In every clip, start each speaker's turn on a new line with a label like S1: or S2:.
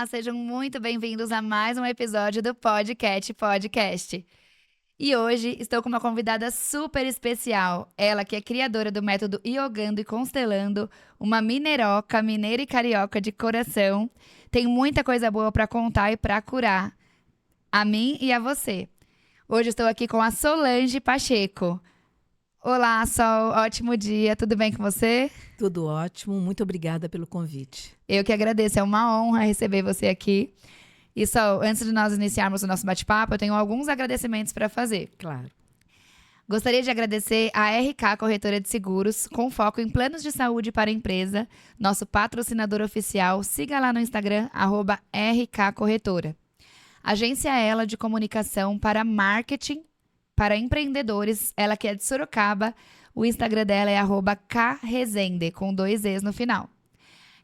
S1: Olá, sejam muito bem-vindos a mais um episódio do Podcast. E hoje estou com uma convidada super especial. Ela que é criadora do método Iogando e Constelando, uma mineroca, mineira e carioca de coração. Tem muita coisa boa para contar e para curar a mim e a você. Hoje estou aqui com a Solange Pacheco. Olá, Sol, ótimo dia, tudo bem com você?
S2: Tudo ótimo, muito obrigada pelo convite.
S1: Eu que agradeço, é uma honra receber você aqui. E Sol, antes de nós iniciarmos o nosso bate-papo, eu tenho alguns agradecimentos para fazer.
S2: Claro.
S1: Gostaria de agradecer a RK Corretora de Seguros, com foco em planos de saúde para a empresa, nosso patrocinador oficial. Siga lá no Instagram, @RK Corretora. Agência Ela de Comunicação para Marketing para empreendedores, ela que é de Sorocaba, o Instagram dela é @krezende, com 2 Es no final.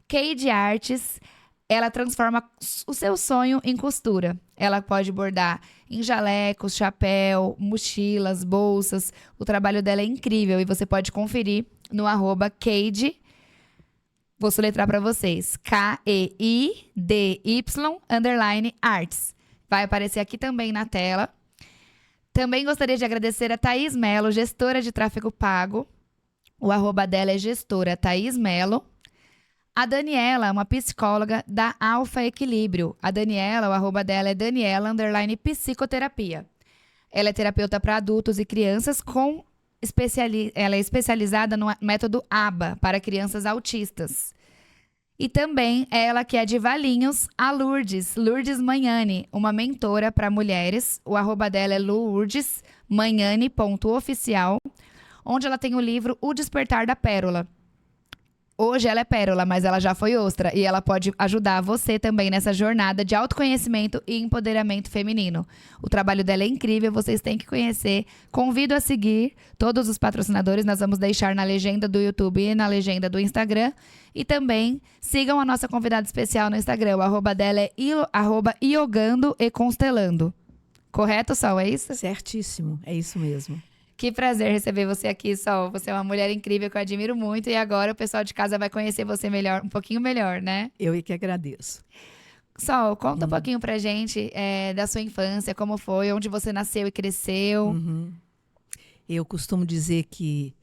S1: Cade Artes, ela transforma o seu sonho em costura. Ela pode bordar em jalecos, chapéu, mochilas, bolsas. O trabalho dela é incrível e você pode conferir no @Cade. Vou soletrar para vocês. KEIDY_arts. Vai aparecer aqui também na tela. Também gostaria de agradecer a Thaís Melo, gestora de tráfego pago. O @ dela é gestora Thaís Melo. A Daniela, uma psicóloga da Alfa Equilíbrio. A Daniela, o @ dela é Daniela_psicoterapia. Ela é terapeuta para adultos e crianças ela é especializada no método ABA para crianças autistas. E também ela que é de Valinhos, a Lourdes Manhani, uma mentora para mulheres. O @ dela é lourdesmanhani.oficial, onde ela tem o livro O Despertar da Pérola. Hoje ela é pérola, mas ela já foi ostra e ela pode ajudar você também nessa jornada de autoconhecimento e empoderamento feminino. O trabalho dela é incrível, vocês têm que conhecer. Convido a seguir todos os patrocinadores, nós vamos deixar na legenda do YouTube e na legenda do Instagram. E também sigam a nossa convidada especial no Instagram, o @ dela é @iogando e constelando. Correto, Sol, é isso?
S2: Certíssimo, é isso mesmo.
S1: Que prazer receber você aqui, Sol. Você é uma mulher incrível que eu admiro muito e agora o pessoal de casa vai conhecer você melhor, um pouquinho melhor, né?
S2: Eu é que agradeço.
S1: Sol, conta um pouquinho pra gente da sua infância, como foi, onde você nasceu e cresceu.
S2: Eu costumo dizer que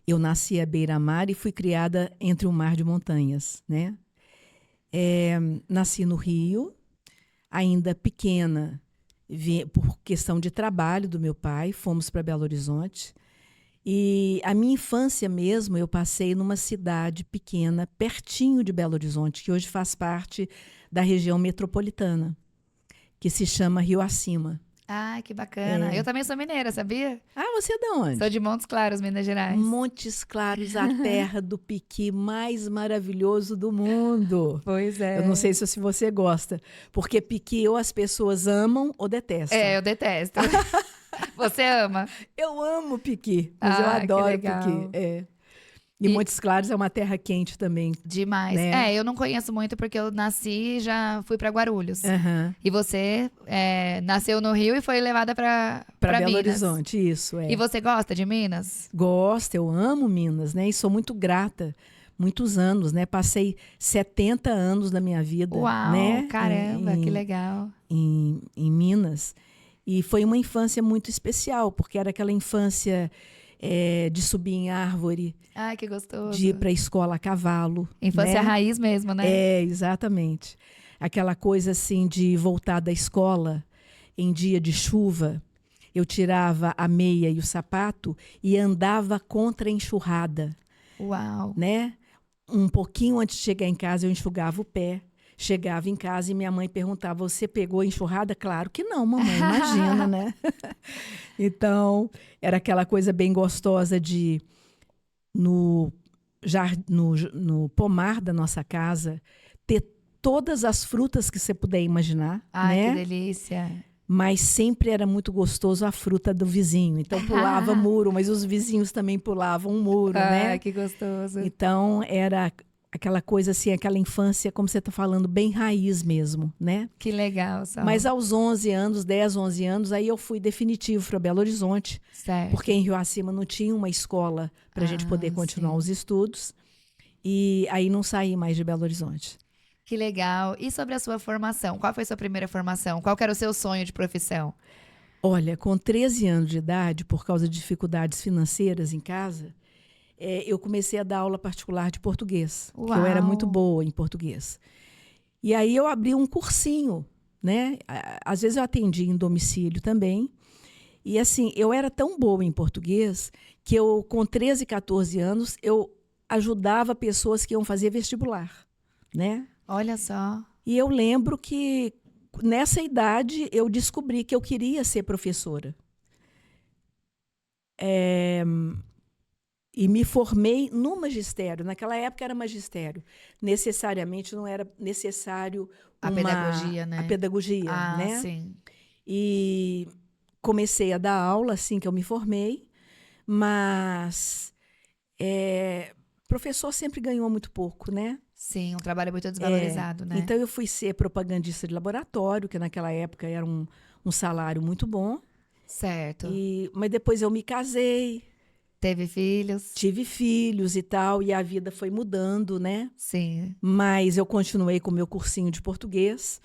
S2: eu nasci à beira-mar e fui criada entre um mar de montanhas, né? Nasci no Rio, ainda pequena, por questão de trabalho do meu pai, fomos para Belo Horizonte. E a minha infância mesmo, eu passei numa cidade pequena, pertinho de Belo Horizonte, que hoje faz parte da região metropolitana, que se chama Rio Acima.
S1: Ah, que bacana. Eu também sou mineira, sabia?
S2: Ah, você é de onde?
S1: Sou de Montes Claros, Minas Gerais.
S2: Montes Claros, a terra do piqui mais maravilhoso do mundo.
S1: Pois é.
S2: Eu não sei se você gosta, porque piqui ou as pessoas amam ou detestam.
S1: Eu detesto. Você ama?
S2: Eu amo piqui, mas eu
S1: que
S2: adoro
S1: legal.
S2: piqui. E Montes Claros é uma terra quente também.
S1: Demais.
S2: Né?
S1: Eu não conheço muito porque eu nasci e já fui pra Guarulhos.
S2: Uhum.
S1: E você nasceu no Rio e foi levada pra
S2: Belo
S1: Minas.
S2: Horizonte, isso.
S1: E você gosta de Minas?
S2: Gosto, eu amo Minas, né? E sou muito grata. Muitos anos, né? Passei 70 anos da minha vida.
S1: Uau,
S2: né?
S1: Caramba, que legal.
S2: Em Minas. E foi uma infância muito especial, porque era aquela infância de subir em árvore.
S1: Ai, que gostoso.
S2: De ir para a escola a cavalo.
S1: Infância
S2: né?
S1: raiz mesmo, né?
S2: Exatamente. Aquela coisa assim de voltar da escola em dia de chuva. Eu tirava a meia e o sapato e andava contra a enxurrada.
S1: Uau.
S2: Né? Um pouquinho antes de chegar em casa, eu enxugava o pé. Chegava em casa e minha mãe perguntava, você pegou a enxurrada? Claro que não, mamãe, imagina, né? Então, era aquela coisa bem gostosa de, no pomar da nossa casa, ter todas as frutas que você puder imaginar.
S1: Ai,
S2: né?
S1: Que delícia.
S2: Mas sempre era muito gostoso a fruta do vizinho. Então, pulava muro, mas os vizinhos também pulavam um muro, né?
S1: Ai, que gostoso.
S2: Então, era aquela coisa assim, aquela infância, como você está falando, bem raiz mesmo, né?
S1: Que legal, Sol.
S2: Mas aos 11 anos, 10, 11 anos, aí eu fui definitivo para Belo Horizonte.
S1: Certo.
S2: Porque em Rio Acima não tinha uma escola para a gente poder continuar os estudos. E aí não saí mais de Belo Horizonte.
S1: Que legal. E sobre a sua formação? Qual foi a sua primeira formação? Qual que era o seu sonho de profissão?
S2: Olha, com 13 anos de idade, por causa de dificuldades financeiras em casa, eu comecei a dar aula particular de português, porque eu era muito
S1: Uau!
S2: boa em português. E aí eu abri um cursinho, né? Às vezes eu atendi em domicílio também. E assim, eu era tão boa em português que eu, com 13, 14 anos, eu ajudava pessoas que iam fazer vestibular, né?
S1: Olha só.
S2: E eu lembro que nessa idade eu descobri que eu queria ser professora. E me formei no magistério. Naquela época era magistério. Necessariamente não era necessário
S1: A pedagogia,
S2: a
S1: né?
S2: pedagogia,
S1: Ah,
S2: né?
S1: sim.
S2: E comecei a dar aula assim que eu me formei, mas professor sempre ganhou muito pouco, né?
S1: Sim, um trabalho muito desvalorizado, né?
S2: Então eu fui ser propagandista de laboratório, que naquela época era um salário muito bom.
S1: Certo.
S2: Mas depois eu me casei,
S1: Teve filhos?
S2: tive filhos e tal, e a vida foi mudando, né?
S1: Sim.
S2: Mas eu continuei com o meu cursinho de português,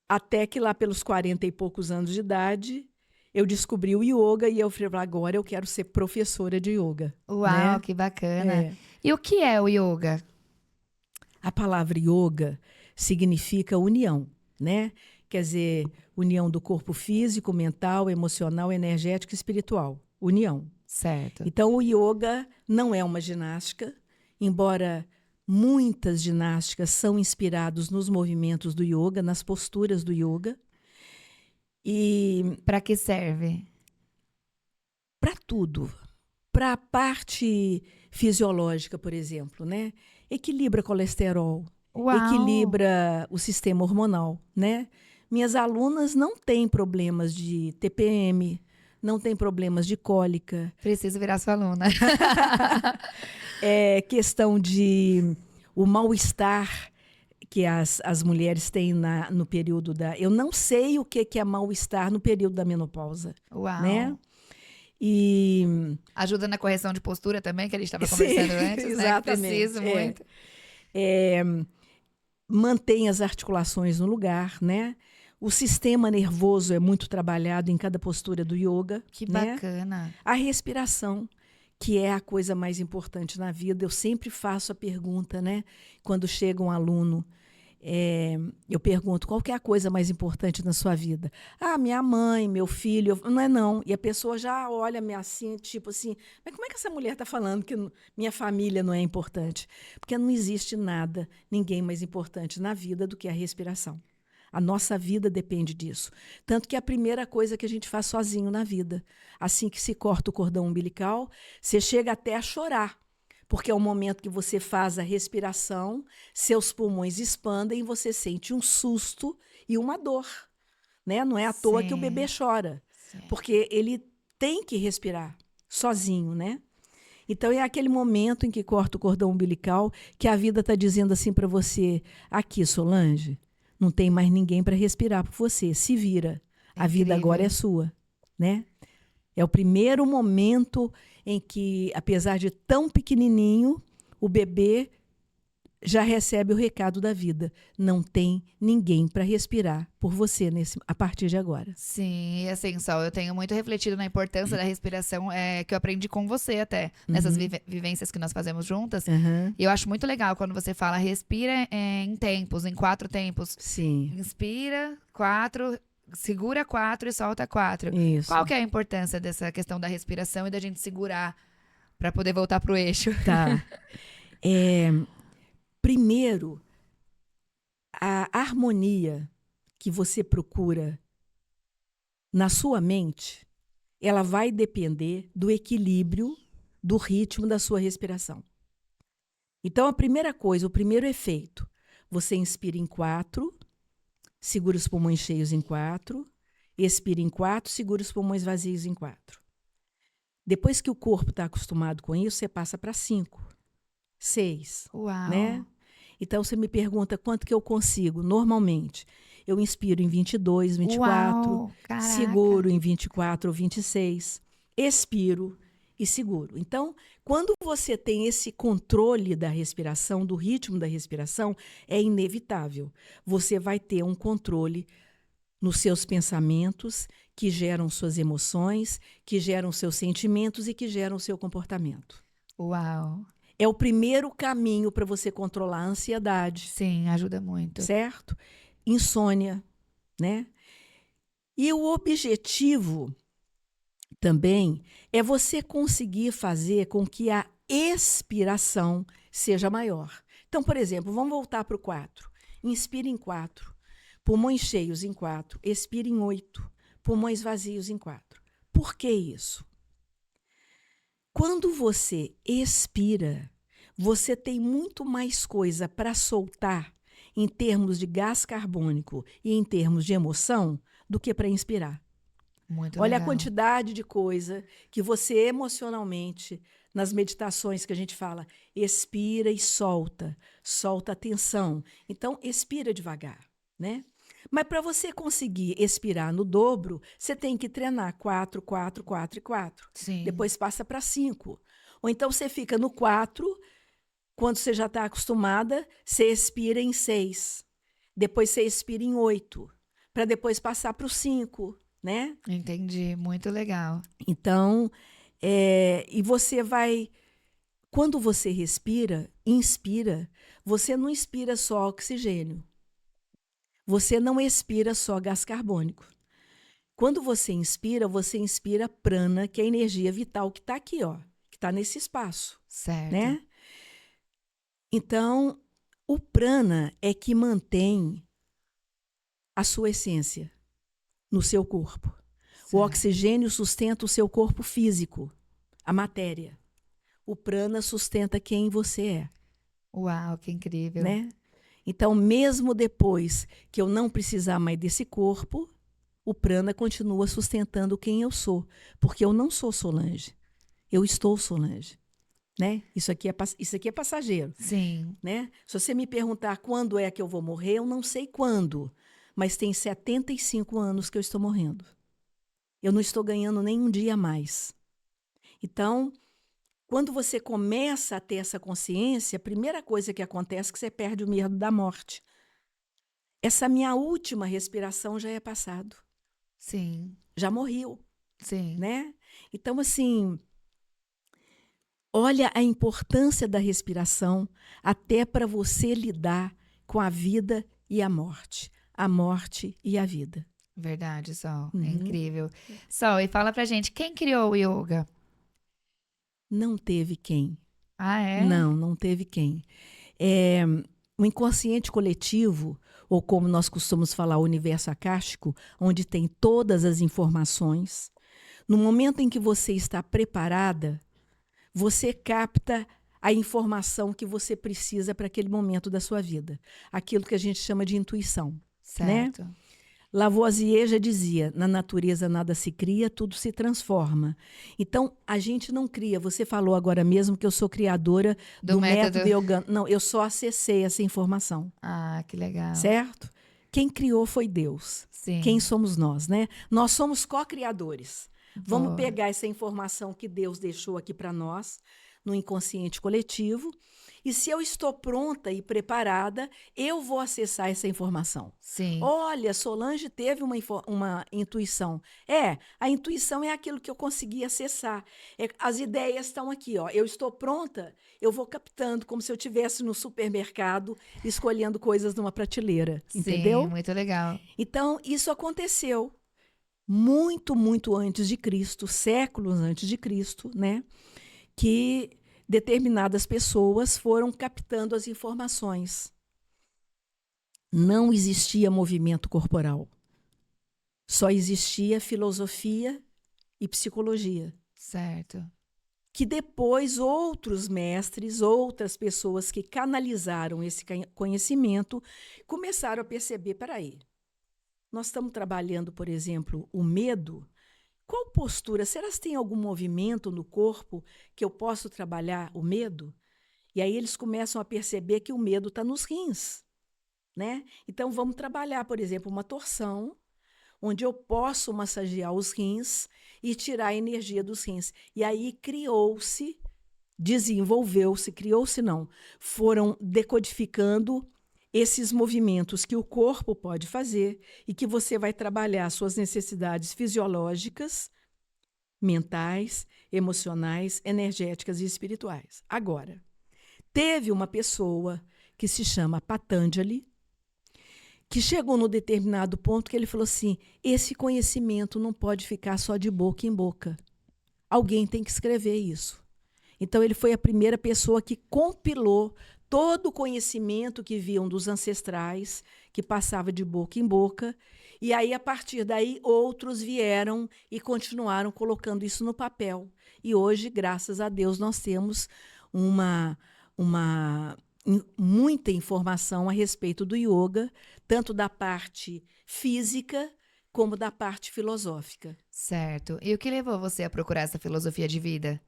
S2: até que lá pelos 40 e poucos anos de idade, eu descobri o yoga e eu falei, agora eu quero ser professora de yoga,
S1: Uau,
S2: né?
S1: que bacana.
S2: É.
S1: E o que é o yoga?
S2: A palavra yoga significa união, né? Quer dizer, união do corpo físico, mental, emocional, energético e espiritual. União.
S1: Certo.
S2: Então, o yoga não é uma ginástica, embora muitas ginásticas são inspiradas nos movimentos do yoga, nas posturas do yoga. E
S1: Para que serve?
S2: para tudo, para a parte fisiológica, por exemplo, né? Equilibra colesterol,
S1: Uau!
S2: equilibra o sistema hormonal, né? Minhas alunas não têm problemas de TPM, não têm problemas de cólica,
S1: Preciso virar sua aluna.
S2: é questão de o mal-estar que as mulheres têm no período da... Eu não sei o que é mal-estar no período da menopausa, né?
S1: Uau!
S2: E
S1: Ajuda na correção de postura também, que a gente estava
S2: sim,
S1: conversando antes, né? Que
S2: exatamente.
S1: preciso muito.
S2: Mantém as articulações no lugar, né? O sistema nervoso é muito trabalhado em cada postura do yoga,
S1: Que
S2: né?
S1: bacana.
S2: A respiração, que é a coisa mais importante na vida. Eu sempre faço a pergunta, né? Quando chega um aluno, eu pergunto, qual que é a coisa mais importante na sua vida? Ah, minha mãe, meu filho. Não é não. E a pessoa já olha-me assim, tipo assim, mas como é que essa mulher está falando que minha família não é importante? Porque não existe nada, ninguém mais importante na vida do que a respiração. A nossa vida depende disso. Tanto que é a primeira coisa que a gente faz sozinho na vida. Assim que se corta o cordão umbilical, você chega até a chorar. Porque é o momento que você faz a respiração, seus pulmões expandem e você sente um susto e uma dor, né? Não é à toa que o bebê
S1: Sim,
S2: chora,
S1: sim.
S2: porque ele tem que respirar sozinho, né? Então é aquele momento em que corta o cordão umbilical que a vida está dizendo assim para você: aqui, Solange, não tem mais ninguém para respirar por você, se vira.
S1: É
S2: A vida agora é
S1: incrível.
S2: sua, né? É o primeiro momento em que, apesar de tão pequenininho, o bebê já recebe o recado da vida. Não tem ninguém para respirar por você a partir de agora.
S1: Sim, e assim, Sol, eu tenho muito refletido na importância da respiração, que eu aprendi com você até, nessas
S2: Uhum,
S1: vivências que nós fazemos juntas.
S2: uhum,
S1: E eu acho muito legal quando você fala respira em tempos, em 4 tempos.
S2: sim,
S1: Inspira, 4, segura 4 e solta 4. Qual
S2: isso.
S1: que é a importância dessa questão da respiração e da gente segurar para poder voltar pro eixo?
S2: Tá. É, primeiro, a harmonia que você procura na sua mente, ela vai depender do equilíbrio do ritmo da sua respiração. Então, a primeira coisa, o primeiro efeito, você inspira em 4, segura os pulmões cheios em 4, expira em 4, segura os pulmões vazios em 4. Depois que o corpo está acostumado com isso, você passa para 5, 6,
S1: Uau!
S2: né? Então, você me pergunta quanto que eu consigo. Normalmente, eu inspiro em 22, 24,
S1: Uau! Caraca!
S2: seguro em 24 ou 26, expiro e seguro. Então, quando você tem esse controle da respiração, do ritmo da respiração, é inevitável. Você vai ter um controle nos seus pensamentos, que geram suas emoções, que geram seus sentimentos e que geram seu comportamento.
S1: Uau.
S2: É o primeiro caminho para você controlar a ansiedade.
S1: Sim, ajuda muito.
S2: Certo? Insônia, né? E o objetivo também é você conseguir fazer com que a expiração seja maior. Então, por exemplo, vamos voltar para o 4. Inspire em 4. Pulmões cheios em 4. Expire em 8. Pulmões vazios em 4. Por que isso? Quando você expira, você tem muito mais coisa para soltar em termos de gás carbônico e em termos de emoção do que para inspirar.
S1: Muito
S2: Olha
S1: legal.
S2: a quantidade de coisa que você emocionalmente, nas meditações que a gente fala, expira e solta, solta a tensão. Então, expira devagar, né? Mas para você conseguir expirar no dobro, você tem que treinar 4, 4, 4 e 4.
S1: Sim.
S2: Depois passa para 5. Ou então você fica no 4, quando você já está acostumada, você expira em 6. Depois você expira em 8, para depois passar para o 5, né?
S1: Entendi, muito legal.
S2: Então, e você vai... Quando você respira, inspira, você não inspira só oxigênio. Você não expira só gás carbônico. Quando você inspira prana, que é a energia vital que está aqui, ó, que está nesse espaço,
S1: Certo.
S2: né? Então, o prana é que mantém a sua essência no seu corpo. O
S1: Certo.
S2: oxigênio sustenta o seu corpo físico, a matéria. O prana sustenta quem você é,
S1: Uau, que incrível.
S2: né? Então, mesmo depois que eu não precisar mais desse corpo, o prana continua sustentando quem eu sou, porque eu não sou Solange. Eu estou Solange, né? Isso aqui é passageiro,
S1: Sim.
S2: né? Se você me perguntar quando é que eu vou morrer, eu não sei quando, mas tem 75 anos que eu estou morrendo. Eu não estou ganhando nem um dia a mais. Então, quando você começa a ter essa consciência, a primeira coisa que acontece é que você perde o medo da morte. Essa minha última respiração já é passado.
S1: Sim.
S2: Já morreu,
S1: Sim.
S2: né? Então, assim, olha a importância da respiração até para você lidar com a vida e a morte. A morte e a vida.
S1: Verdade, Sol. É
S2: Uhum.
S1: incrível. Sol, e fala pra gente, quem criou o yoga?
S2: Não teve quem.
S1: Ah, é?
S2: Não teve quem. O inconsciente coletivo, ou como nós costumamos falar, o universo acástico, onde tem todas as informações, no momento em que você está preparada, você capta a informação que você precisa para aquele momento da sua vida. Aquilo que a gente chama de intuição.
S1: Certo.
S2: Né? Lavoisier já dizia, na natureza nada se cria, tudo se transforma. Então, a gente não cria. Você falou agora mesmo que eu sou criadora do método Yoga. Não, eu só acessei essa informação.
S1: Ah, que legal.
S2: Certo? Quem criou foi Deus.
S1: Sim.
S2: Quem somos nós, né? Nós somos co-criadores. Vamos
S1: Boa.
S2: pegar essa informação que Deus deixou aqui para nós, no inconsciente coletivo, e se eu estou pronta e preparada, eu vou acessar essa informação.
S1: Sim.
S2: Olha, Solange teve uma intuição. A intuição é aquilo que eu consegui acessar. As ideias estão aqui, ó. Eu estou pronta, eu vou captando, como se eu estivesse no supermercado, escolhendo coisas numa prateleira. Entendeu?
S1: Sim, muito legal.
S2: Então, isso aconteceu muito, muito antes de Cristo, séculos antes de Cristo, né? Que determinadas pessoas foram captando as informações. Não existia movimento corporal. Só existia filosofia e psicologia.
S1: Certo.
S2: Que depois outros mestres, outras pessoas que canalizaram esse conhecimento, começaram a perceber, peraí, nós estamos trabalhando, por exemplo, o medo. Qual postura? Será que tem algum movimento no corpo que eu posso trabalhar o medo? E aí eles começam a perceber que o medo está nos rins, né? Então vamos trabalhar, por exemplo, uma torção, onde eu posso massagear os rins e tirar a energia dos rins. E aí criou-se, desenvolveu-se, criou-se não, foram decodificando esses movimentos que o corpo pode fazer e que você vai trabalhar suas necessidades fisiológicas, mentais, emocionais, energéticas e espirituais. Agora, teve uma pessoa que se chama Patanjali, que chegou no determinado ponto que ele falou assim, esse conhecimento não pode ficar só de boca em boca. Alguém tem que escrever isso. Então, ele foi a primeira pessoa que compilou todo o conhecimento que viam dos ancestrais, que passava de boca em boca, e aí, a partir daí, outros vieram e continuaram colocando isso no papel. E hoje, graças a Deus, nós temos muita informação a respeito do yoga, tanto da parte física como da parte filosófica.
S1: Certo. E o que levou você a procurar essa filosofia de vida?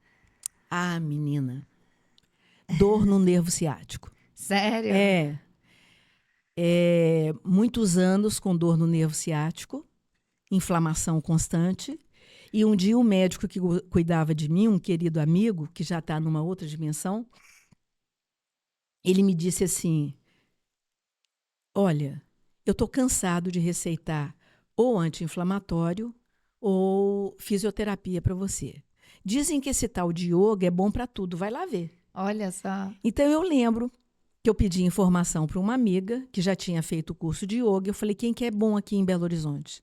S2: Ah, menina, dor no nervo ciático.
S1: Sério?
S2: Muitos anos com dor no nervo ciático, inflamação constante. E um dia o médico que cuidava de mim, um querido amigo, que já está numa outra dimensão, ele me disse assim, olha, eu estou cansado de receitar ou anti-inflamatório ou fisioterapia para você. Dizem que esse tal de yoga é bom para tudo, vai lá ver.
S1: Olha só.
S2: Então eu lembro que eu pedi informação para uma amiga que já tinha feito o curso de yoga. Eu falei, quem que é bom aqui em Belo Horizonte?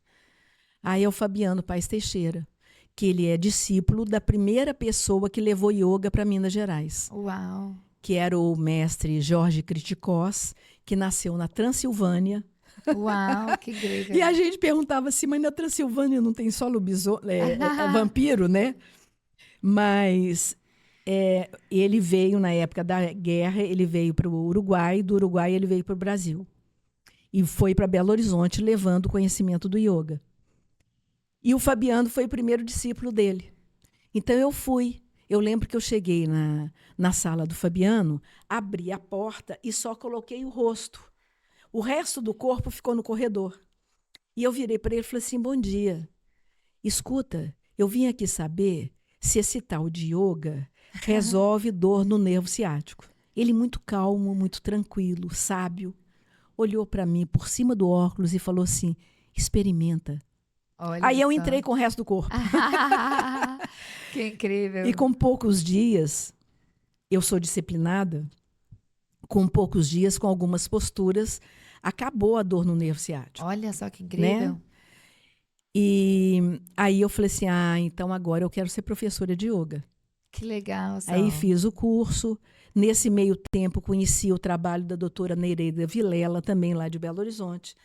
S2: Aí é o Fabiano Paes Teixeira, que ele é discípulo da primeira pessoa que levou yoga para Minas Gerais.
S1: Uau.
S2: Que era o mestre Jorge Criticós, que nasceu na Transilvânia.
S1: Uau, que incrível.
S2: E a gente perguntava assim, mas na Transilvânia não tem só vampiro, né? Mas ele veio, na época da guerra, ele veio para o Uruguai, do Uruguai ele veio para o Brasil. E foi para Belo Horizonte levando o conhecimento do yoga. E o Fabiano foi o primeiro discípulo dele. Então eu fui. Eu lembro que eu cheguei na sala do Fabiano, abri a porta e só coloquei o rosto. O resto do corpo ficou no corredor. E eu virei para ele e falei assim, bom dia. Escuta, eu vim aqui saber se esse tal de yoga resolve dor no nervo ciático. Ele muito calmo, muito tranquilo, sábio, olhou para mim por cima do óculos e falou assim, experimenta.
S1: Olha
S2: Aí eu
S1: só.
S2: entrei com o resto do corpo.
S1: Que incrível.
S2: E com poucos dias, eu sou disciplinada, com poucos dias, com algumas posturas, acabou a dor no nervo ciático.
S1: Olha só que incrível.
S2: Né? E aí eu falei assim, então agora eu quero ser professora de yoga.
S1: Que legal, Sol.
S2: Aí fiz o curso. Nesse meio tempo, conheci o trabalho da doutora Nereida Vilela, também lá de Belo Horizonte,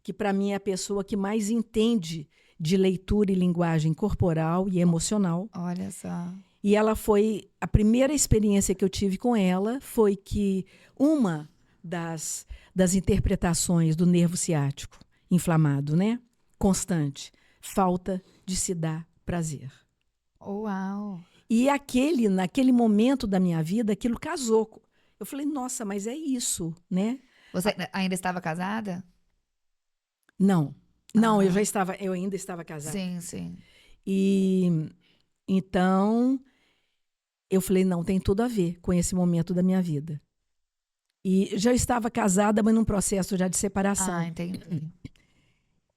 S2: que para mim é a pessoa que mais entende de leitura e linguagem corporal e emocional.
S1: Olha só.
S2: E ela foi, a primeira experiência que eu tive com ela foi que uma das interpretações do nervo ciático inflamado, né? Constante, falta de se dar prazer.
S1: Uau.
S2: E naquele momento da minha vida, aquilo casou. Eu falei, nossa, mas é isso, né?
S1: Você ainda estava casada?
S2: Não, eu ainda estava casada.
S1: Sim, sim.
S2: E então eu falei, não, tem tudo a ver com esse momento da minha vida. E já estava casada, mas num processo já de separação.
S1: Ah, entendi.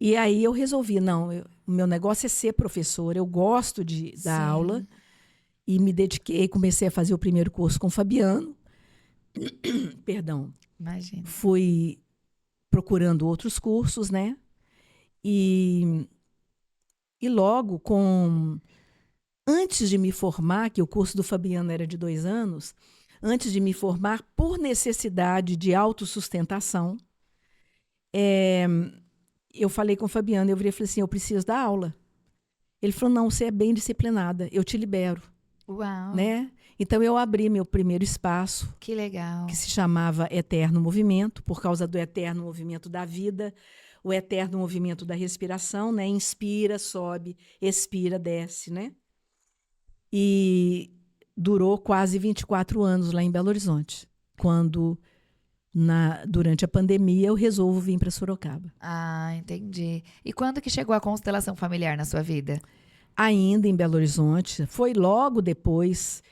S2: E aí eu resolvi, o meu negócio é ser professora, eu gosto de dar
S1: Sim.
S2: aula. E me dediquei, comecei a fazer o primeiro curso com o Fabiano. Perdão.
S1: Imagina.
S2: Fui procurando outros cursos, né? E logo, antes de me formar, que o curso do Fabiano era de 2 anos, antes de me formar, por necessidade de autossustentação, eu falei com o Fabiano, eu virei e falei assim, eu preciso dar aula. Ele falou, não, você é bem disciplinada, eu te libero.
S1: Uau.
S2: Né? Então eu abri meu primeiro espaço,
S1: Que legal.
S2: que se chamava Eterno Movimento, por causa do eterno movimento da vida, o eterno movimento da respiração, né? Inspira, sobe, expira, desce, né? E durou quase 24 anos lá em Belo Horizonte, quando durante a pandemia, eu resolvo vir para Sorocaba.
S1: Ah, entendi. E quando que chegou a constelação familiar na sua vida?
S2: Ainda em Belo Horizonte, foi logo depois,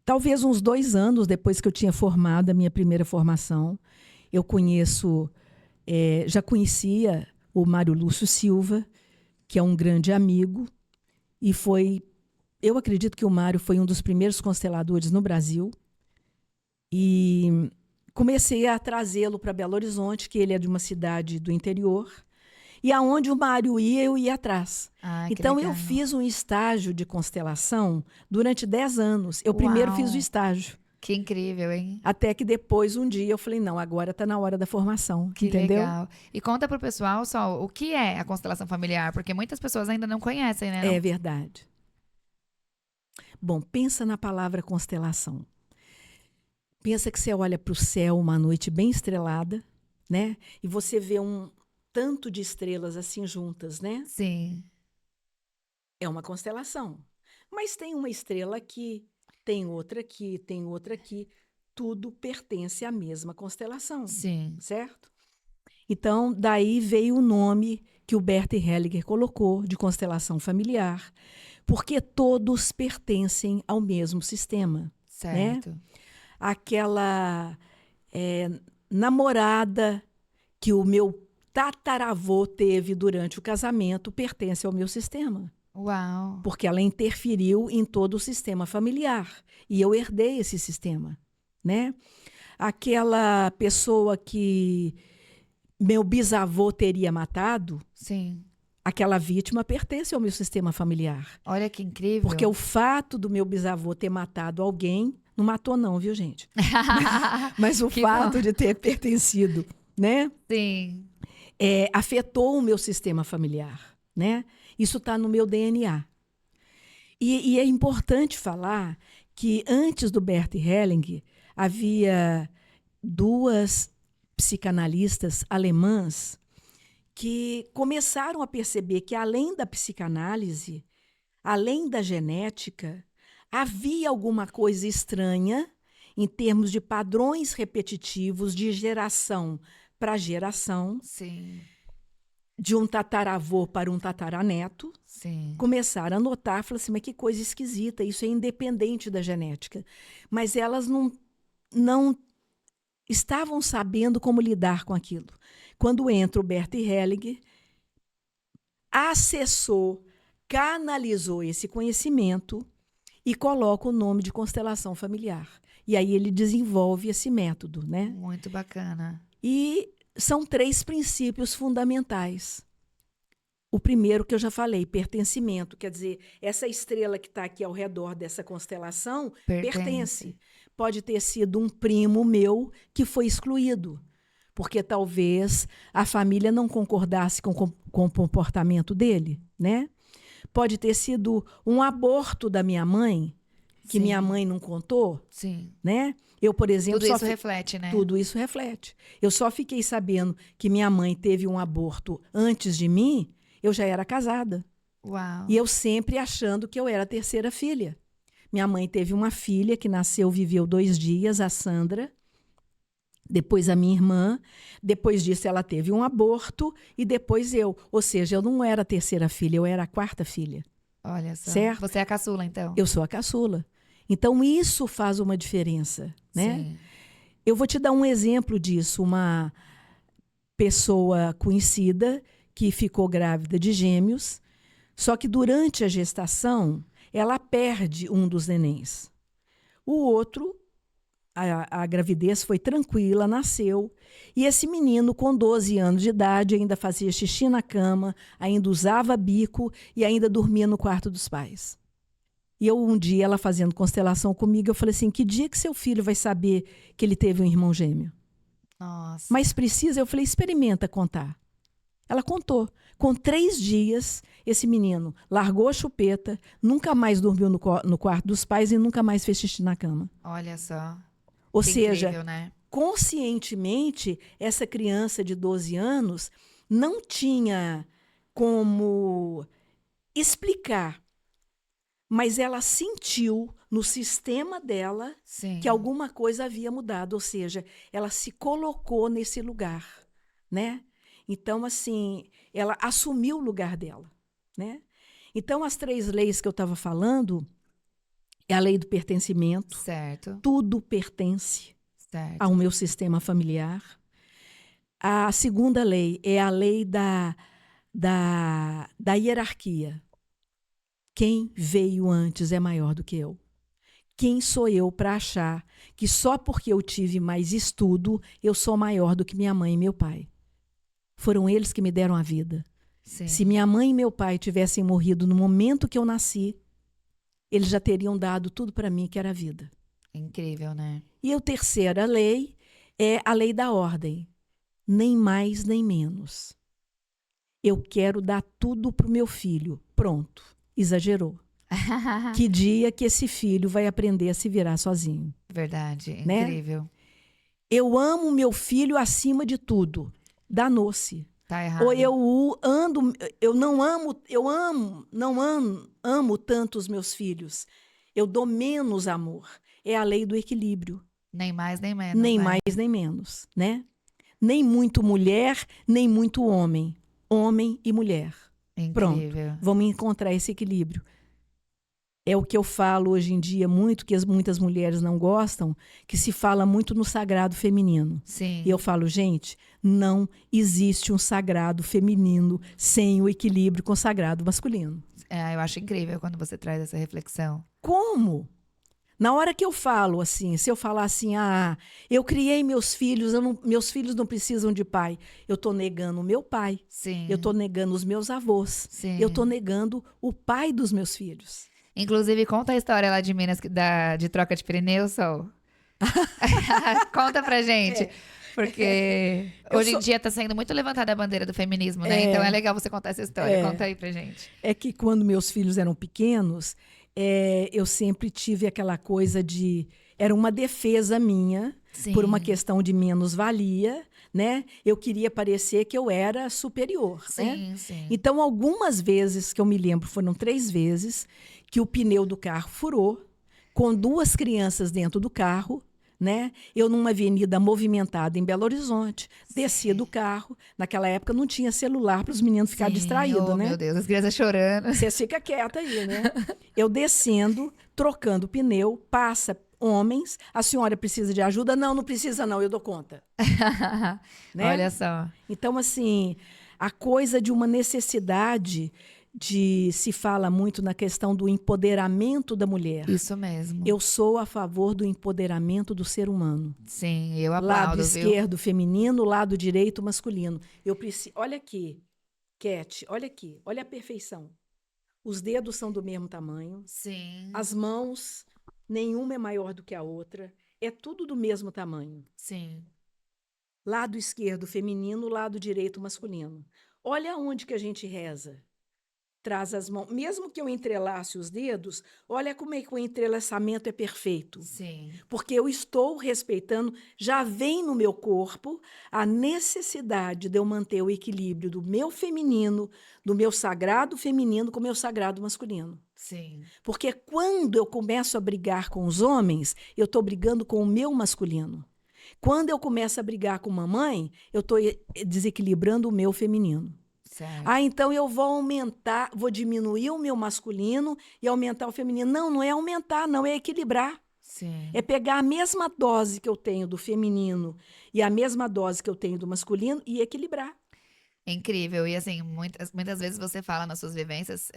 S2: talvez uns 2 anos depois que eu tinha formado a minha primeira formação. Eu já conhecia o Mário Lúcio Silva, que é um grande amigo, e eu acredito que o Mário foi um dos primeiros consteladores no Brasil, e comecei a trazê-lo para Belo Horizonte, que ele é de uma cidade do interior, e aonde o Mário ia, eu ia atrás.
S1: Ah, que
S2: Então, eu
S1: legal.
S2: fiz um estágio de constelação durante 10 anos. Eu primeiro fiz o
S1: Uau.
S2: estágio.
S1: Que incrível, hein?
S2: Até que depois, um dia, eu falei, não, agora está na hora da formação,
S1: Que
S2: entendeu?
S1: legal. E conta pro pessoal, Sol, o que é a constelação familiar? Porque muitas pessoas ainda não conhecem, né?
S2: É verdade. Bom, pensa na palavra constelação. Pensa que você olha para o céu uma noite bem estrelada, né? E você vê um tanto de estrelas assim juntas, né?
S1: Sim,
S2: É uma constelação. Mas tem uma estrela aqui, tem outra aqui, tem outra aqui. Tudo pertence à mesma constelação,
S1: sim.
S2: certo? Então, daí veio o nome que o Bert Hellinger colocou de constelação familiar, porque todos pertencem ao mesmo sistema, né?
S1: Certo.
S2: Aquela namorada que o meu tataravô teve durante o casamento pertence ao meu sistema,
S1: Uau.
S2: porque ela interferiu em todo o sistema familiar e eu herdei esse sistema, né? Aquela pessoa que meu bisavô teria matado,
S1: Sim.
S2: aquela vítima pertence ao meu sistema familiar.
S1: Olha que incrível.
S2: Porque o fato do meu bisavô ter matado alguém, não matou não, viu, gente? Mas o
S1: Que
S2: fato
S1: bom.
S2: de ter pertencido, né,
S1: Sim.
S2: afetou o meu sistema familiar, né? Isso está no meu DNA. E é importante falar que antes do Bert Hellinger, havia 2 psicanalistas alemãs que começaram a perceber que, além da psicanálise, além da genética, havia alguma coisa estranha em termos de padrões repetitivos de geração para geração,
S1: Sim.
S2: de um tataravô para um tataraneto.
S1: Sim.
S2: Começaram a notar, falaram assim, mas que coisa esquisita, isso é independente da genética. Mas elas não estavam sabendo como lidar com aquilo. Quando entra o Bert Hellinger, acessou, canalizou esse conhecimento e coloca o nome de constelação familiar. E aí ele desenvolve esse método, né?
S1: Muito bacana.
S2: E são 3 princípios fundamentais. O primeiro que eu já falei, pertencimento, quer dizer, essa estrela que está aqui ao redor dessa constelação pertence. Pode ter sido um primo meu que foi excluído, porque talvez a família não concordasse com o comportamento dele, né? Pode ter sido um aborto da minha mãe, que
S1: Sim.
S2: minha mãe não contou,
S1: Sim.
S2: né? Eu, por exemplo,
S1: Tudo isso reflete, né?
S2: Tudo isso reflete. Eu só fiquei sabendo que minha mãe teve um aborto antes de mim, eu já era casada.
S1: Uau.
S2: E eu sempre achando que eu era a terceira filha. Minha mãe teve uma filha que nasceu, viveu 2 dias, a Sandra. Depois a minha irmã. Depois disso ela teve um aborto e depois eu. Ou seja, eu não era a terceira filha, eu era a 4ª filha.
S1: Olha só.
S2: Certo?
S1: Você é a caçula, então?
S2: Eu sou a caçula. Então isso faz uma diferença, né?
S1: Sim.
S2: Eu vou te dar um exemplo disso. Uma pessoa conhecida que ficou grávida de gêmeos, só que durante a gestação ela perde um dos nenéns. O outro, a gravidez foi tranquila, nasceu, e esse menino com 12 anos de idade ainda fazia xixi na cama, ainda usava bico e ainda dormia no quarto dos pais. E eu, um dia, ela fazendo constelação comigo, eu falei assim, que dia que seu filho vai saber que ele teve um irmão gêmeo?
S1: Nossa.
S2: Mas precisa? Eu falei, experimenta contar. Ela contou. Com 3 dias, esse menino largou a chupeta, nunca mais dormiu no quarto dos pais e nunca mais fez xixi na cama.
S1: Olha só.
S2: Ou
S1: Que
S2: seja,
S1: incrível, né?
S2: conscientemente, essa criança de 12 anos não tinha como explicar mas ela sentiu no sistema dela
S1: Sim.
S2: que alguma coisa havia mudado, ou seja, ela se colocou nesse lugar, né? Então, assim, ela assumiu o lugar dela, né? Então, as 3 leis que eu estava falando é a lei do pertencimento,
S1: Certo.
S2: tudo pertence ao
S1: Certo.
S2: meu sistema familiar. A segunda lei é a lei da hierarquia. Quem veio antes é maior do que eu. Quem sou eu para achar que só porque eu tive mais estudo, eu sou maior do que minha mãe e meu pai? Foram eles que me deram a vida.
S1: Sim.
S2: Se minha mãe e meu pai tivessem morrido no momento que eu nasci, eles já teriam dado tudo para mim, que era a vida.
S1: Incrível, né?
S2: E a terceira lei é a lei da ordem. Nem mais, nem menos. Eu quero dar tudo para o meu filho. Pronto. Exagerou. Que dia que esse filho vai aprender a se virar sozinho?
S1: Verdade.
S2: Né?
S1: Incrível.
S2: Eu amo meu filho acima de tudo. Danou-se.
S1: Tá errado.
S2: Ou eu não amo tanto os meus filhos. Eu dou menos amor. É a lei do equilíbrio.
S1: Nem mais, nem menos.
S2: Nem
S1: né?
S2: mais, nem menos, né? Nem muito mulher, nem muito homem. Homem e mulher. Pronto.
S1: Incrível.
S2: Vamos encontrar esse equilíbrio. É o que eu falo hoje em dia muito, que muitas mulheres não gostam, que se fala muito no sagrado feminino.
S1: Sim.
S2: E eu falo, gente, não existe um sagrado feminino sem o equilíbrio com o sagrado masculino.
S1: Eu acho incrível quando você traz essa reflexão.
S2: Como? Na hora que eu falo assim, se eu falar assim, eu criei meus filhos, meus filhos não precisam de pai, eu estou negando o meu pai.
S1: Sim.
S2: Eu estou negando os meus avós.
S1: Sim.
S2: Eu estou negando o pai dos meus filhos.
S1: Inclusive, conta a história lá de Minas de troca de pneu, Sol. Conta pra gente. Porque hoje em dia tá sendo muito levantada a bandeira do feminismo, né? Então é legal você contar essa história. Conta aí pra gente.
S2: É que quando meus filhos eram pequenos, eu sempre tive aquela coisa de... Era uma defesa minha,
S1: Sim.
S2: por uma questão de menos-valia, né? Eu queria parecer que eu era superior,
S1: Sim,
S2: né?
S1: sim.
S2: Então, algumas vezes, que eu me lembro, foram 3 vezes, que o pneu do carro furou, com 2 crianças dentro do carro, né? Eu numa avenida movimentada em Belo Horizonte, desci do carro. Naquela época não tinha celular para os meninos ficarem distraídos, né?
S1: Meu Deus, as crianças chorando.
S2: Você fica quieta aí, né? Eu descendo, trocando pneu, passa homens. A senhora precisa de ajuda? Não, não precisa não, eu dou conta. Né?
S1: Olha só.
S2: Então, assim, a coisa de uma necessidade se fala muito na questão do empoderamento da mulher.
S1: Isso mesmo.
S2: Eu sou a favor do empoderamento do ser humano.
S1: Sim, eu aplaudo,
S2: Lado esquerdo, feminino, lado direito, masculino. Olha aqui, Cat, olha aqui, olha a perfeição. Os dedos são do mesmo tamanho.
S1: Sim.
S2: As mãos, nenhuma é maior do que a outra. É tudo do mesmo tamanho.
S1: Sim.
S2: Lado esquerdo, feminino, lado direito, masculino. Olha onde que a gente reza. Traz as mãos. Mesmo que eu entrelace os dedos, olha como é que o entrelaçamento é perfeito.
S1: Sim.
S2: Porque eu estou respeitando, já vem no meu corpo a necessidade de eu manter o equilíbrio do meu feminino, do meu sagrado feminino com o meu sagrado masculino.
S1: Sim.
S2: Porque quando eu começo a brigar com os homens, eu estou brigando com o meu masculino. Quando eu começo a brigar com mamãe, eu estou desequilibrando o meu feminino.
S1: Certo.
S2: Então eu vou diminuir o meu masculino e aumentar o feminino. Não, não é aumentar, não, é equilibrar.
S1: Sim.
S2: É pegar a mesma dose que eu tenho do feminino e a mesma dose que eu tenho do masculino e equilibrar.
S1: Incrível. E assim, muitas vezes você fala nas suas vivências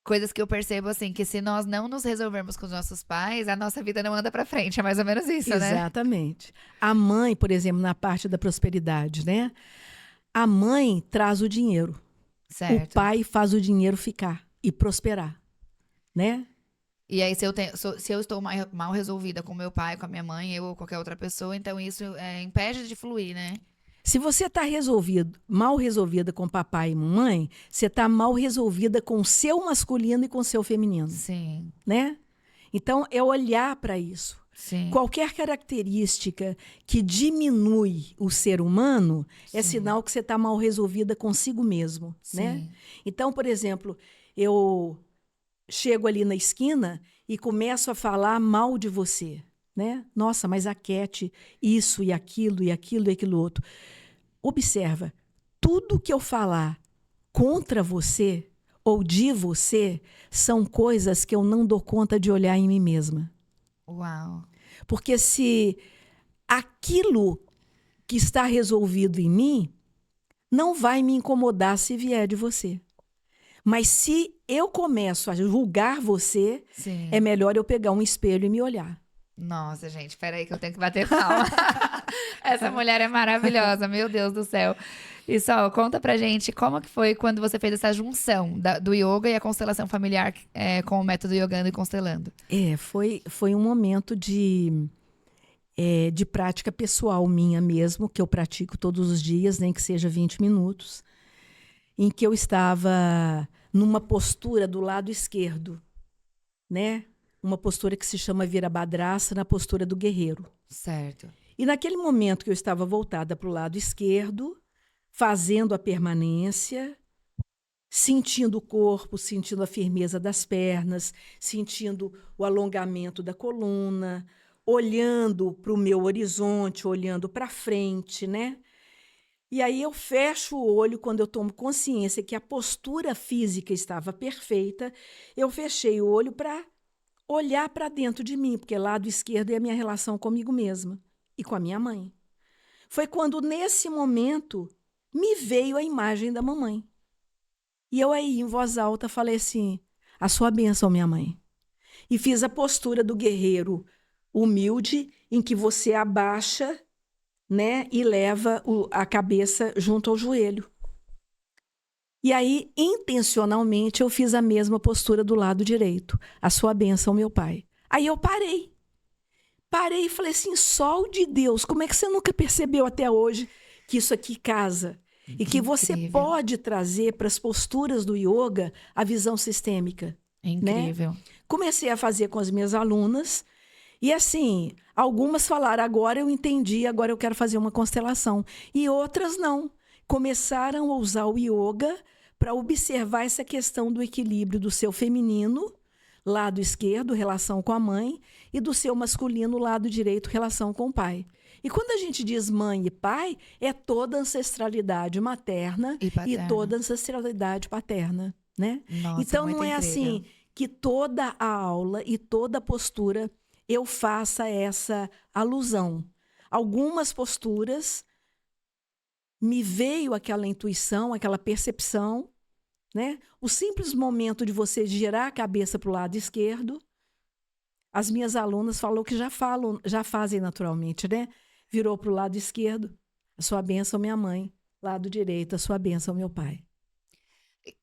S1: coisas que eu percebo assim, que se nós não nos resolvermos com os nossos pais, a nossa vida não anda pra frente. É mais ou menos isso, né?
S2: Exatamente. A mãe, por exemplo, na parte da prosperidade, né? A mãe traz o dinheiro.
S1: Certo.
S2: O pai faz o dinheiro ficar e prosperar, né?
S1: E aí, se eu estou mal resolvida com meu pai, com a minha mãe, eu ou qualquer outra pessoa, então isso impede de fluir, né?
S2: Se você está mal resolvida com papai e mamãe, você está mal resolvida com o seu masculino e com o seu feminino.
S1: Sim.
S2: Né? Então, é olhar para isso.
S1: Sim.
S2: Qualquer característica que diminui o ser humano é sinal que você está mal resolvida consigo mesmo.
S1: Sim.
S2: Né? Então, por exemplo, eu chego ali na esquina e começo a falar mal de você, né? Nossa, mas a Cat, isso e aquilo e aquilo e aquilo outro. Observa, tudo que eu falar contra você ou de você são coisas que eu não dou conta de olhar em mim mesma.
S1: Uau.
S2: Porque se aquilo que está resolvido em mim não vai me incomodar se vier de você. Mas se eu começo a julgar você,
S1: Sim.
S2: é melhor eu pegar um espelho e me olhar.
S1: Nossa, gente, peraí que eu tenho que bater palma. Essa mulher é maravilhosa, meu Deus do céu. E Sol, conta pra gente como que foi quando você fez essa junção do yoga e a constelação familiar com o método Yogando e Constelando.
S2: Foi um momento de prática pessoal minha mesmo, que eu pratico todos os dias, nem que seja 20 minutos, em que eu estava numa postura do lado esquerdo, né? Uma postura que se chama Virabhadrasana, na postura do guerreiro.
S1: Certo.
S2: E naquele momento que eu estava voltada para o lado esquerdo, fazendo a permanência, sentindo o corpo, sentindo a firmeza das pernas, sentindo o alongamento da coluna, olhando para o meu horizonte, olhando para frente, né? E aí eu fecho o olho quando eu tomo consciência que a postura física estava perfeita, eu fechei o olho para olhar para dentro de mim, porque lado esquerdo é a minha relação comigo mesma e com a minha mãe. Foi quando, nesse momento, me veio a imagem da mamãe. E eu aí, em voz alta, falei assim, a sua bênção, minha mãe. E fiz a postura do guerreiro humilde, em que você abaixa, né, e leva a cabeça junto ao joelho. E aí, intencionalmente, eu fiz a mesma postura do lado direito. A sua bênção, meu pai. Aí eu parei. Parei e falei assim, sol de Deus, como é que você nunca percebeu até hoje que isso aqui casa? E que você pode trazer para as posturas do yoga a visão sistêmica.
S1: Incrível.
S2: Né? Comecei a fazer com as minhas alunas. E assim, algumas falaram, agora eu entendi, agora eu quero fazer uma constelação. E outras não. Começaram a usar o yoga para observar essa questão do equilíbrio do seu feminino, lado esquerdo, relação com a mãe, e do seu masculino, lado direito, relação com o pai. E quando a gente diz mãe e pai, é toda a ancestralidade materna e toda a ancestralidade paterna, né?
S1: Nossa,
S2: então não é
S1: incrível.
S2: assim que toda a aula e toda a postura eu faça essa alusão. Algumas posturas me veio aquela intuição, aquela percepção, né? O simples momento de você girar a cabeça para o lado esquerdo, as minhas alunas falaram que já fazem naturalmente, né? Virou para o lado esquerdo, a sua bênção, minha mãe. Lado direito, a sua bênção, meu pai.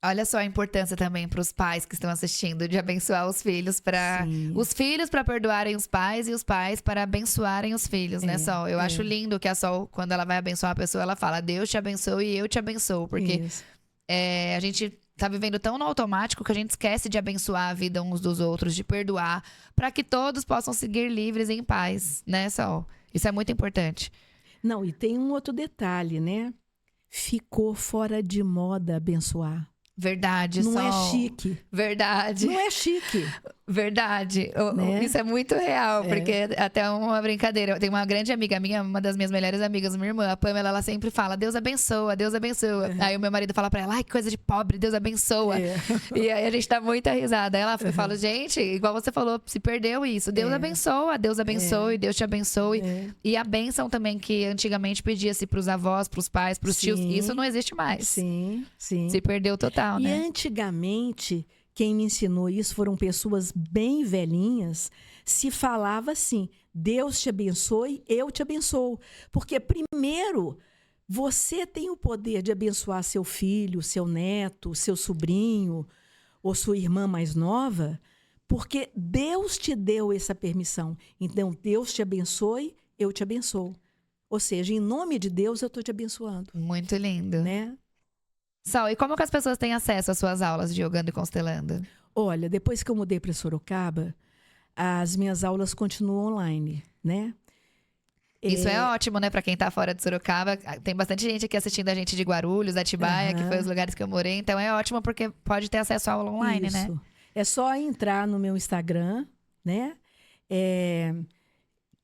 S1: Olha só a importância também para os pais que estão assistindo de abençoar os filhos para os filhos para perdoarem os pais e os pais para abençoarem os filhos, né, Sol? Eu acho lindo que a Sol, quando ela vai abençoar a pessoa, ela fala: Deus te abençoe e eu te abençoo, porque a gente tá vivendo tão no automático que a gente esquece de abençoar a vida uns dos outros, de perdoar, para que todos possam seguir livres e em paz, né, Sol? Isso é muito importante.
S2: Não, e tem um outro detalhe, né? Ficou fora de moda abençoar.
S1: Verdade,
S2: Não
S1: Sol.
S2: é chique.
S1: Verdade.
S2: Não é chique.
S1: Verdade.
S2: Né?
S1: Isso é muito real, porque até uma brincadeira. Tem uma grande amiga minha, uma das minhas melhores amigas, minha irmã, a Pamela, ela sempre fala: Deus abençoa, Deus abençoa. Aí o meu marido fala pra ela: ai, que coisa de pobre, Deus abençoa. E aí a gente dá muita risada. Aí ela fala: gente, igual você falou, se perdeu isso. Deus abençoa, Deus abençoe, Deus te abençoe. E a bênção também que antigamente pedia-se pros avós, pros pais, pros tios, isso não existe mais.
S2: Sim.
S1: Se perdeu total,
S2: e
S1: né?
S2: Antigamente, quem me ensinou isso foram pessoas bem velhinhas. Se falava assim: Deus te abençoe, eu te abençoo. Porque, primeiro, você tem o poder de abençoar seu filho, seu neto, seu sobrinho ou sua irmã mais nova, porque Deus te deu essa permissão. Então, Deus te abençoe, eu te abençoo. Ou seja, em nome de Deus, eu estou te abençoando.
S1: Muito lindo.
S2: Né?
S1: Sol, e como que as pessoas têm acesso às suas aulas de Yogando e Constelando?
S2: Olha, depois que eu mudei para Sorocaba, as minhas aulas continuam online, né?
S1: Isso é ótimo, né? Pra quem tá fora de Sorocaba. Tem bastante gente aqui assistindo a gente de Guarulhos, Atibaia, que foi os lugares que eu morei. Então é ótimo porque pode ter acesso à aula online, né?
S2: É só entrar no meu Instagram, né?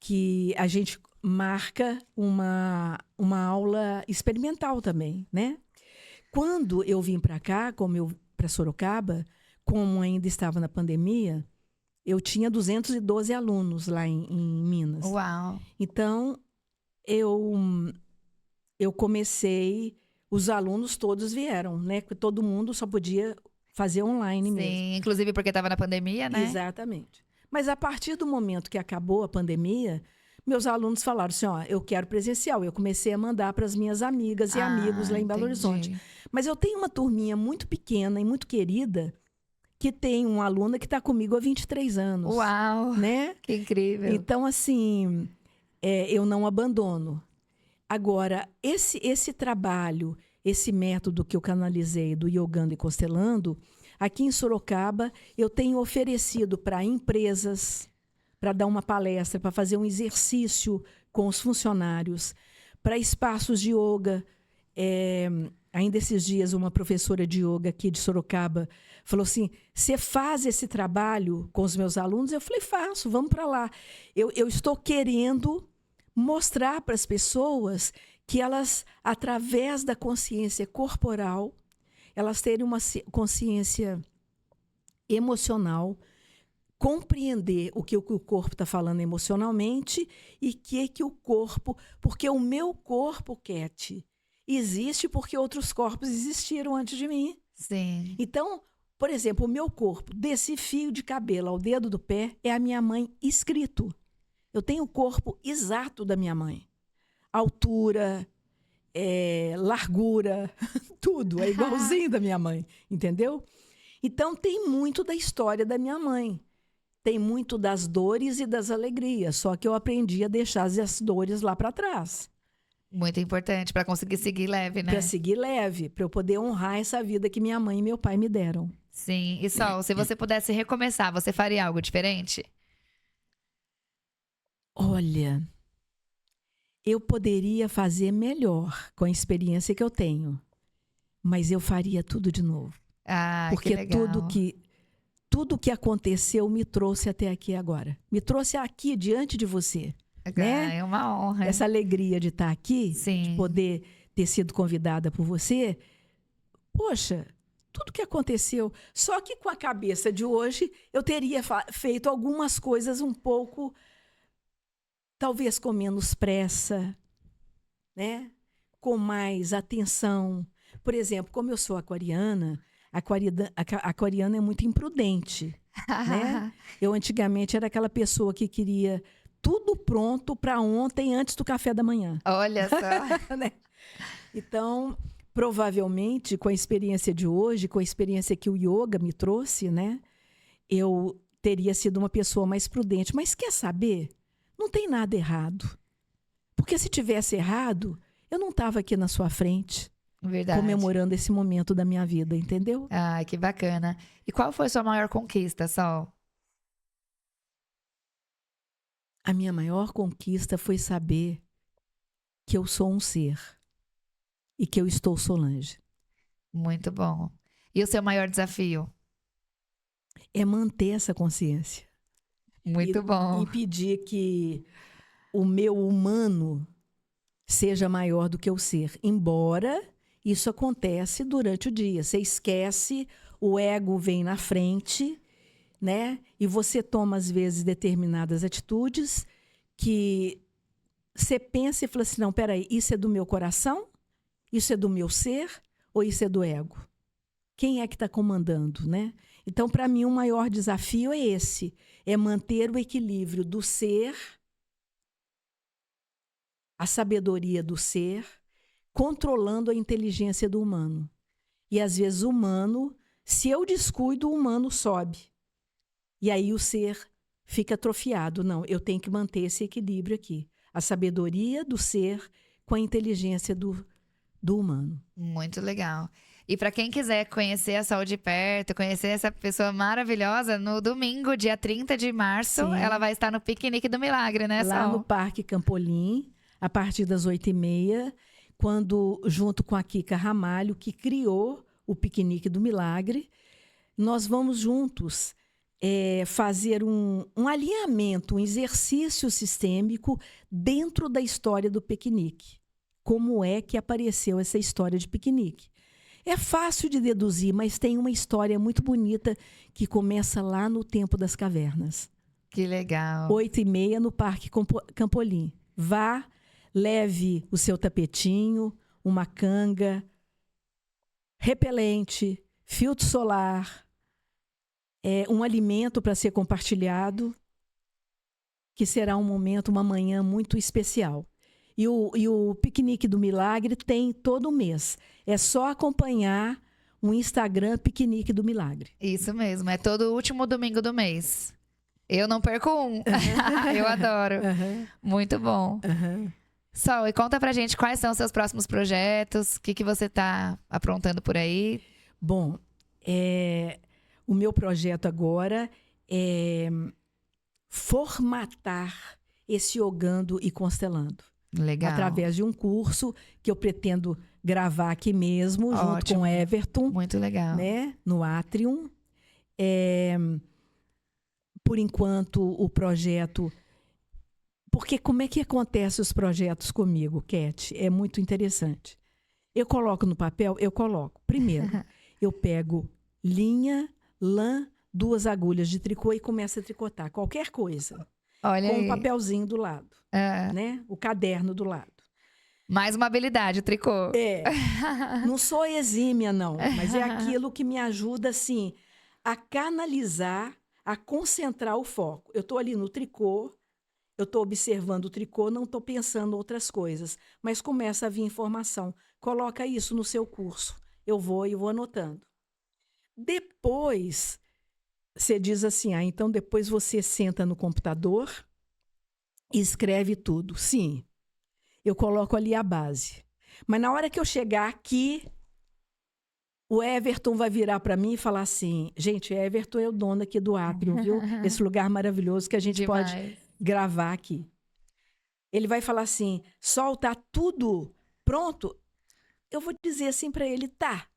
S2: Que a gente marca uma aula experimental também, né? Quando eu vim para cá, para Sorocaba, como ainda estava na pandemia, eu tinha 212 alunos lá em Minas.
S1: Uau!
S2: Então, eu comecei, os alunos todos vieram, né? Porque todo mundo só podia fazer online mesmo.
S1: Sim, inclusive porque estava na pandemia, né?
S2: Exatamente. Mas a partir do momento que acabou a pandemia, meus alunos falaram assim, ó, eu quero presencial. Eu comecei a mandar para as minhas amigas e amigos lá em Belo Horizonte. Mas eu tenho uma turminha muito pequena e muito querida que tem uma aluna que está comigo há 23 anos.
S1: Uau!
S2: Né?
S1: Que incrível!
S2: Então, assim, eu não abandono. Agora, esse trabalho, esse método que eu canalizei do Yogando e Constelando, aqui em Sorocaba, eu tenho oferecido para empresas, para dar uma palestra, para fazer um exercício com os funcionários, para espaços de yoga. Ainda esses dias, uma professora de yoga aqui de Sorocaba falou assim, você faz esse trabalho com os meus alunos? Eu falei, faço, vamos para lá. Eu estou querendo mostrar para as pessoas que elas, através da consciência corporal, elas terem uma consciência emocional, compreender o que o corpo está falando emocionalmente e que o corpo... Porque o meu corpo, Cat, existe porque outros corpos existiram antes de mim.
S1: Sim.
S2: Então, por exemplo, o meu corpo, desse fio de cabelo ao dedo do pé, é a minha mãe escrito. Eu tenho o corpo exato da minha mãe. Altura, largura, tudo. É igualzinho da minha mãe, entendeu? Então, tem muito da história da minha mãe. Tem muito das dores e das alegrias. Só que eu aprendi a deixar as dores lá para trás.
S1: Muito importante para conseguir seguir leve, né?
S2: Para seguir leve, para eu poder honrar essa vida que minha mãe e meu pai me deram.
S1: Sim. E Sol, se você pudesse recomeçar, você faria algo diferente?
S2: Olha, eu poderia fazer melhor com a experiência que eu tenho, mas eu faria tudo de novo.
S1: Ah,
S2: porque
S1: que legal.
S2: tudo que aconteceu me trouxe até aqui agora. Me trouxe aqui diante de você. Né?
S1: É uma honra.
S2: Essa alegria de estar aqui,
S1: Sim.
S2: de poder ter sido convidada por você. Poxa, tudo que aconteceu. Só que com a cabeça de hoje, eu teria feito algumas coisas um pouco... Talvez com menos pressa, né? Com mais atenção. Por exemplo, como eu sou aquariana, a aquariana é muito imprudente. Né? Eu antigamente era aquela pessoa que queria tudo pronto para ontem, antes do café da manhã.
S1: Olha só.
S2: Né? Então, provavelmente, com a experiência de hoje, com a experiência que o yoga me trouxe, né? Eu teria sido uma pessoa mais prudente. Mas quer saber? Não tem nada errado. Porque se tivesse errado, eu não estava aqui na sua frente.
S1: Verdade.
S2: Comemorando esse momento da minha vida, entendeu?
S1: Ai, que bacana. E qual foi a sua maior conquista, Sol?
S2: A minha maior conquista foi saber que eu sou um ser. E que eu estou Solange.
S1: Muito bom. E o seu maior desafio?
S2: É manter essa consciência.
S1: Muito bom.
S2: E pedir que o meu humano seja maior do que o ser. Embora isso acontece durante o dia. Você esquece, o ego vem na frente, né? E você toma, às vezes, determinadas atitudes que você pensa e fala assim, não, peraí, isso é do meu coração? Isso é do meu ser? Ou isso é do ego? Quem é que está comandando, né? Então, para mim, o maior desafio é esse. É manter o equilíbrio do ser, a sabedoria do ser, controlando a inteligência do humano. E, às vezes, o humano, se eu descuido, o humano sobe. E aí o ser fica atrofiado. Não, eu tenho que manter esse equilíbrio aqui. A sabedoria do ser com a inteligência do humano.
S1: Muito legal. E para quem quiser conhecer a Sol de perto, conhecer essa pessoa maravilhosa, no domingo, dia 30 de março,
S2: Sim.
S1: ela vai estar no Piquenique do Milagre, né, Sol?
S2: Lá no Parque Campolim, a partir das 8h30, quando, junto com a Kika Ramalho, que criou o Piquenique do Milagre, nós vamos juntos fazer um alinhamento, um exercício sistêmico dentro da história do piquenique. Como é que apareceu essa história de piquenique? É fácil de deduzir, mas tem uma história muito bonita que começa lá no tempo das cavernas.
S1: Que legal.
S2: 8h30 no Parque Campolim. Vá, leve o seu tapetinho, uma canga, repelente, filtro solar, um alimento para ser compartilhado, que será um momento, uma manhã muito especial. E o Piquenique do Milagre tem todo mês. É só acompanhar o Instagram Piquenique do Milagre.
S1: Isso mesmo, é todo último domingo do mês. Eu não perco um. Eu adoro. Muito bom. Sol, e conta pra gente quais são os seus próximos projetos, o que você tá aprontando por aí.
S2: Bom, o meu projeto agora é formatar esse Yogando e Constelando.
S1: Legal.
S2: Através de um curso que eu pretendo gravar aqui mesmo, junto com o Everton.
S1: Muito legal.
S2: Né, no Atrium. Por enquanto, o projeto... Porque como é que acontecem os projetos comigo, Cat? É muito interessante. Eu coloco no papel, Primeiro, eu pego linha, lã, 2 agulhas de tricô e começo a tricotar qualquer coisa.
S1: Olha
S2: com
S1: aí.
S2: um papelzinho do lado. Né? O caderno do lado.
S1: Mais uma habilidade, o tricô.
S2: Não sou exímia, não. Mas é aquilo que me ajuda, assim, a canalizar, a concentrar o foco. Eu estou ali no tricô, eu estou observando o tricô, não estou pensando outras coisas. Mas começa a vir informação. Coloca isso no seu curso. Eu vou anotando. Depois, você diz assim, então depois você senta no computador e escreve tudo. Sim, eu coloco ali a base. Mas na hora que eu chegar aqui, o Everton vai virar para mim e falar assim, gente, Everton é o dono aqui do Atrium, viu? Esse lugar maravilhoso que a gente pode gravar aqui. Ele vai falar assim, Sol, tá tudo pronto? Eu vou dizer assim para ele, tá.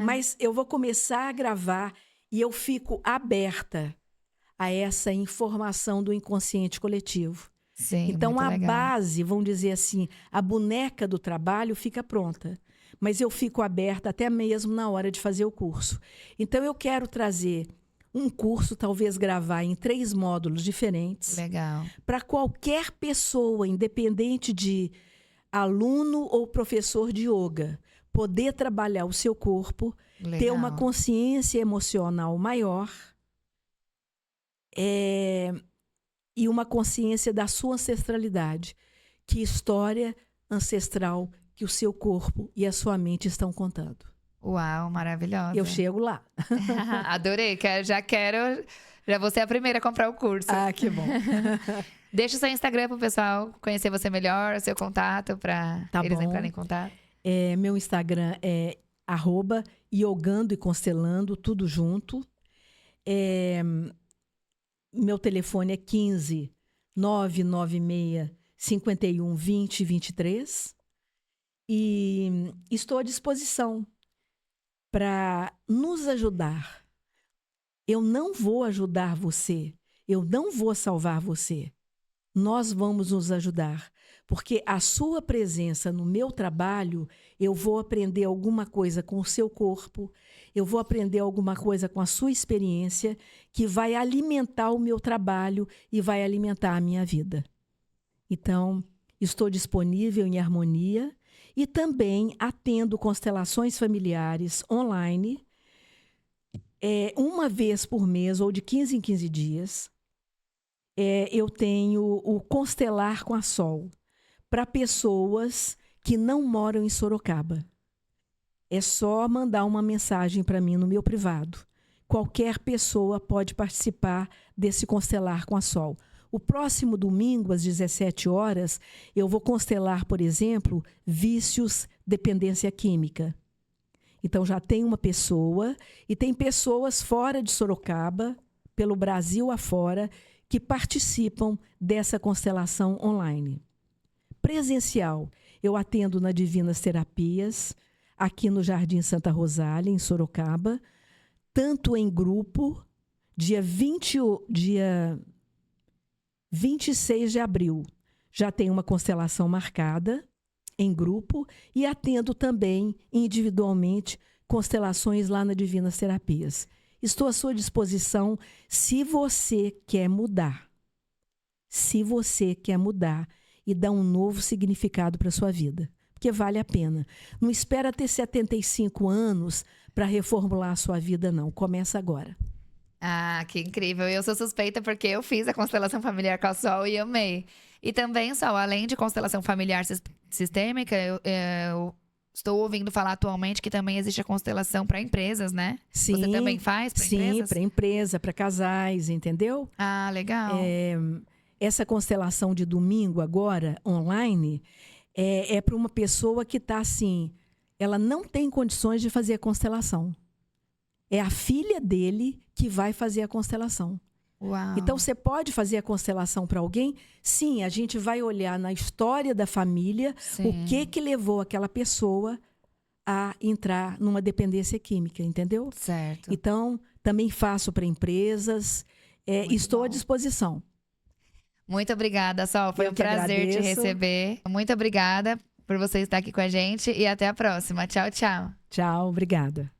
S2: Mas eu vou começar a gravar e eu fico aberta a essa informação do inconsciente coletivo.
S1: Sim,
S2: então, a
S1: legal.
S2: base, vamos dizer assim, a boneca do trabalho fica pronta. Mas eu fico aberta até mesmo na hora de fazer o curso. Então, eu quero trazer um curso, talvez gravar em 3 módulos diferentes.
S1: Legal.
S2: Para qualquer pessoa, independente de aluno ou professor de yoga, poder trabalhar o seu corpo,
S1: legal.
S2: Ter uma consciência emocional maior e uma consciência da sua ancestralidade. Que história ancestral que o seu corpo e a sua mente estão contando.
S1: Uau, maravilhosa.
S2: Eu chego lá.
S1: Adorei, já vou ser a primeira a comprar o curso.
S2: Ah, que bom.
S1: Deixa o seu Instagram pro pessoal conhecer você melhor, o seu contato, para eles entrarem em contato.
S2: Meu Instagram é @yogando e constelando, tudo junto. Meu telefone é 15 996 51 20 23. E estou à disposição para nos ajudar. Eu não vou ajudar você. Eu não vou salvar você. Nós vamos nos ajudar. Porque a sua presença no meu trabalho, eu vou aprender alguma coisa com o seu corpo, eu vou aprender alguma coisa com a sua experiência, que vai alimentar o meu trabalho e vai alimentar a minha vida. Então, estou disponível em harmonia e também atendo constelações familiares online, uma vez por mês ou de 15 em 15 dias. Eu tenho o Constelar com a Sol, para pessoas que não moram em Sorocaba. É só mandar uma mensagem para mim no meu privado. Qualquer pessoa pode participar desse Constelar com a Sol. O próximo domingo, às 17 horas, eu vou constelar, por exemplo, vícios, dependência química. Então, já tem uma pessoa, e tem pessoas fora de Sorocaba, pelo Brasil afora, que participam dessa constelação online. Presencial, eu atendo na Divinas Terapias, aqui no Jardim Santa Rosália, em Sorocaba, tanto em grupo, dia 26 de abril, já tem uma constelação marcada em grupo e atendo também individualmente constelações lá na Divinas Terapias. Estou à sua disposição se você quer mudar. Se você quer mudar e dar um novo significado para a sua vida. Porque vale a pena. Não espera ter 75 anos para reformular a sua vida, não. Começa agora.
S1: Ah, que incrível. Eu sou suspeita porque eu fiz a constelação familiar com a Sol e amei. E também, Sol, além de constelação familiar sistêmica, eu estou ouvindo falar atualmente que também existe a constelação para empresas, né?
S2: Sim,
S1: você também faz para empresas?
S2: Sim, para empresa, para casais, entendeu?
S1: Ah, legal.
S2: Essa constelação de domingo agora, online, é para uma pessoa que está assim, ela não tem condições de fazer a constelação. É a filha dele que vai fazer a constelação.
S1: Uau.
S2: Então, você pode fazer a constelação para alguém? Sim, a gente vai olhar na história da família o que levou aquela pessoa a entrar numa dependência química, entendeu?
S1: Certo.
S2: Então, também faço para empresas. Estou à disposição.
S1: Muito obrigada, Sol. Foi um prazer te receber. Muito obrigada por você estar aqui com a gente e até a próxima. Tchau, tchau.
S2: Tchau, obrigada.